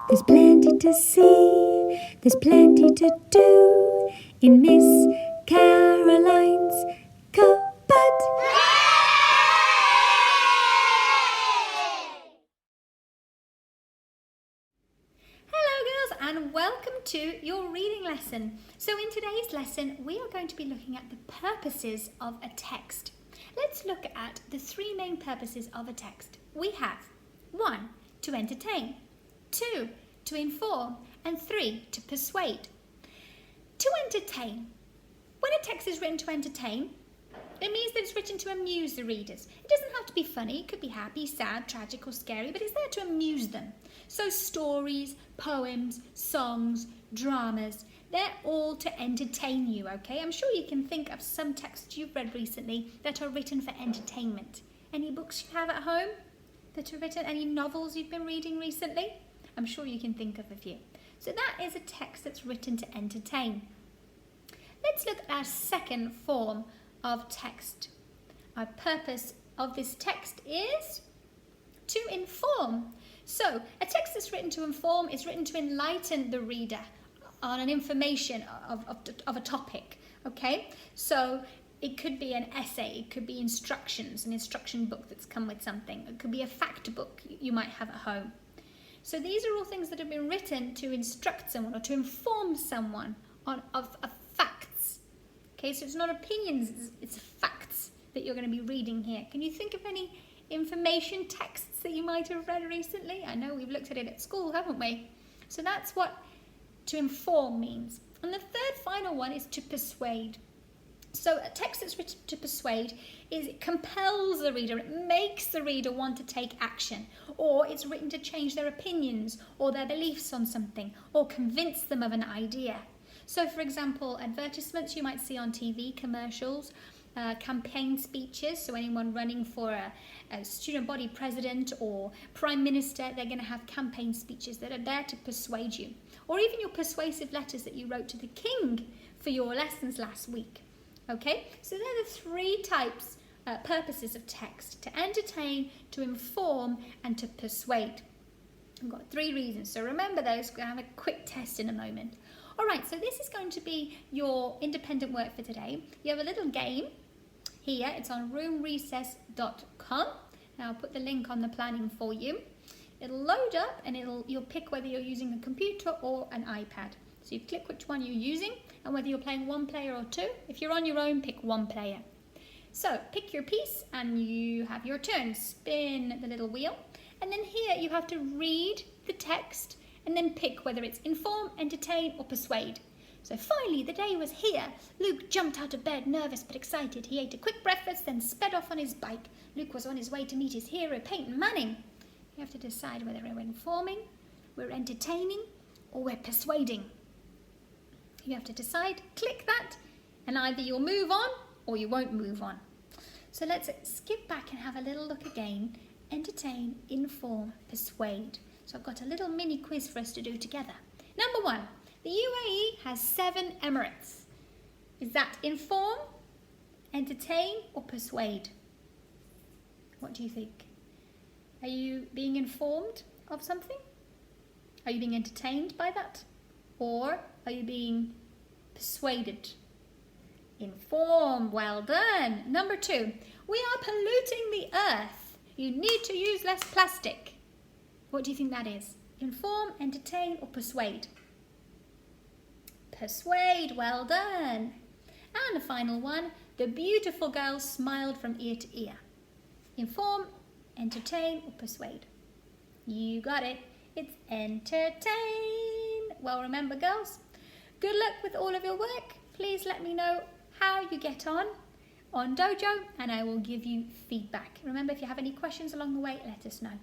There's plenty to see, there's plenty to do in Miss Caroline's cupboard. Hello girls, and welcome to your reading lesson. So in today's lesson we are going to be looking at the purposes of a text. Let's look at the three main purposes of a text. We have 1. To entertain, 2. To inform, and 3. To persuade. To entertain. When a text is written to entertain, it means that it's written to amuse the readers. It doesn't have to be funny, it could be happy, sad, tragic or scary, but it's there to amuse them. So stories, poems, songs, dramas, they're all to entertain you, okay? I'm sure you can think of some texts you've read recently that are written for entertainment. Any books you have at home that are written, any novels you've been reading recently? I'm sure you can think of a few. So that is a text that's written to entertain. Let's look at our second form of text. Our purpose of this text is to inform. So a text that's written to inform is written to enlighten the reader on an information of a topic, okay? So it could be an essay, it could be instructions, an instruction book that's come with something. It could be a fact book you might have at home. So these are all things that have been written to instruct someone or to inform someone of facts. Okay, so it's not opinions, it's facts that you're going to be reading here. Can you think of any information texts that you might have read recently? I know we've looked at it at school, haven't we? So that's what to inform means. And the third final one is to persuade. So a text that's written to persuade is it compels the reader, it makes the reader want to take action, or it's written to change their opinions or their beliefs on something, or convince them of an idea. So for example, advertisements you might see on TV, commercials, campaign speeches, so anyone running for a student body president or prime minister, they're going to have campaign speeches that are there to persuade you. Or even your persuasive letters that you wrote to the king for your lessons last week. Okay, so they're the three types, purposes of text: to entertain, to inform, and to persuade. I've got 3 reasons, so remember those. We're going to have a quick test in a moment. All right, so this is going to be your independent work for today. You have a little game here. It's on roomrecess.com. Now I'll put the link on the planning for you. It'll load up and you'll pick whether you're using a computer or an iPad. So you click which one you're using and whether you're playing 1 player or 2. If you're on your own, pick 1 player. So pick your piece and you have your turn. Spin the little wheel. And then here you have to read the text and then pick whether it's inform, entertain or persuade. So finally the day was here. Luke jumped out of bed, nervous but excited. He ate a quick breakfast, then sped off on his bike. Luke was on his way to meet his hero, Peyton Manning. You have to decide whether we're informing, we're entertaining or we're persuading. You have to decide, click that, and either you'll move on or you won't move on. So let's skip back and have a little look again. Entertain, inform, persuade. So I've got a little mini quiz for us to do together. Number 1, the UAE has 7 emirates. Is that inform, entertain, or persuade? What do you think? Are you being informed of something? Are you being entertained by that? Or are you being persuaded? Inform, well done. Number 2, we are polluting the earth. You need to use less plastic. What do you think that is? Inform, entertain, or persuade? Persuade, well done. And the final one, the beautiful girl smiled from ear to ear. Inform, entertain, or persuade? You got it. It's entertain. Well, remember, girls, good luck with all of your work. Please let me know how you get on Dojo and I will give you feedback. Remember, if you have any questions along the way, let us know.